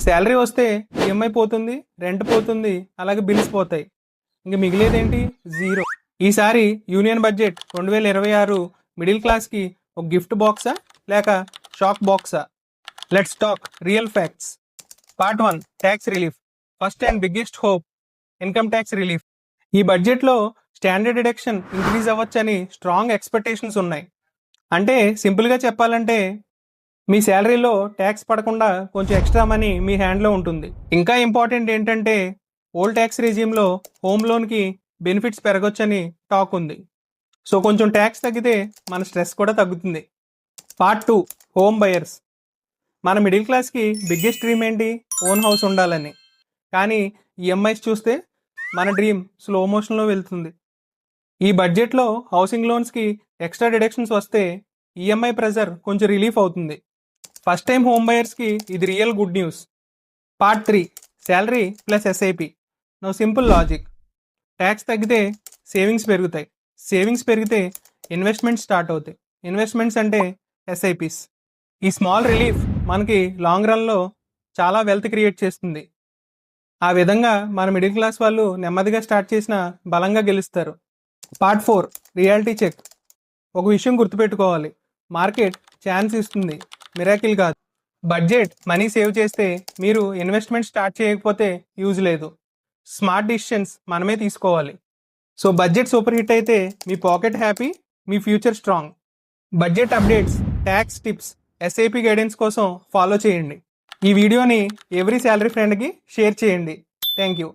Salary వస్తే EMI పోతుంది, rent పోతుంది, అలాగే బిల్స్ పోతాయి. ఇంక మిగిలేదేంటి? జీరో. ఈసారి యూనియన్ బడ్జెట్ 2026 మిడిల్ క్లాస్కి ఒక గిఫ్ట్ బాక్సా లేక షాక్ బాక్సా? Let's talk real facts. Part 1, tax relief. First and biggest hope, income tax relief. ఈ బడ్జెట్లో స్టాండర్డ్ డిడక్షన్ ఇంక్రీజ్ అవ్వచ్చని స్ట్రాంగ్ ఎక్స్పెక్టేషన్స్ ఉన్నాయి. అంటే సింపుల్గా చెప్పాలంటే మీ శాలరీలో ట్యాక్స్ పడకుండా కొంచెం ఎక్స్ట్రా మనీ మీ హ్యాండ్లో ఉంటుంది. ఇంకా ఇంపార్టెంట్ ఏంటంటే ఓల్డ్ ట్యాక్స్ రెజ్యూమ్లో హోమ్ లోన్కి బెనిఫిట్స్ పెరగొచ్చని టాక్ ఉంది. సో కొంచెం ట్యాక్స్ తగ్గితే మన స్ట్రెస్ కూడా తగ్గుతుంది. Part 2, home buyers. మన మిడిల్ క్లాస్కి బిగ్గెస్ట్ డ్రీమ్ ఏంటి? ఓన్ హౌస్ ఉండాలని. కానీ ఈఎంఐస్ చూస్తే మన డ్రీమ్ స్లో మోషన్లో వెళ్తుంది. ఈ బడ్జెట్లో హౌసింగ్ లోన్స్కి ఎక్స్ట్రా డిడక్షన్స్ వస్తే ఈఎంఐ ప్రెజర్ కొంచెం రిలీఫ్ అవుతుంది. ఫస్ట్ టైం హోమ్ బయర్స్కి ఇది real good news. Part 3, salary plus SIP. No simple logic. Tax తగ్గితే సేవింగ్స్ పెరుగుతాయి, సేవింగ్స్ పెరిగితే ఇన్వెస్ట్మెంట్స్ స్టార్ట్ అవుతాయి, ఇన్వెస్ట్మెంట్స్ అంటే ఎస్ఐపిస్. ఈ స్మాల్ రిలీఫ్ మనకి లాంగ్ రన్లో చాలా వెల్త్ క్రియేట్ చేస్తుంది. ఆ విధంగా మన మిడిల్ క్లాస్ వాళ్ళు నెమ్మదిగా స్టార్ట్ చేసిన బలంగా గెలుస్తారు. Part 4, reality check. ఒక విషయం గుర్తుపెట్టుకోవాలి, మార్కెట్ ఛాన్స్ ఇస్తుంది, మిరాకిల్ కాదు. బడ్జెట్ మనీ సేవ్ చేస్తే మీరు ఇన్వెస్ట్మెంట్ స్టార్ట్ చేయకపోతే యూజ్ లేదు. స్మార్ట్ డిసిషన్స్ మనమే తీసుకోవాలి. సో బడ్జెట్ సూపర్ హిట్ అయితే మీ పాకెట్ హ్యాపీ, మీ future strong. Budget updates, tax tips, SIP guidance కోసం ఫాలో చేయండి. ఈ వీడియోని ఎవ్రీ శాలరీ ఫ్రెండ్కి షేర్ చేయండి. Thank you.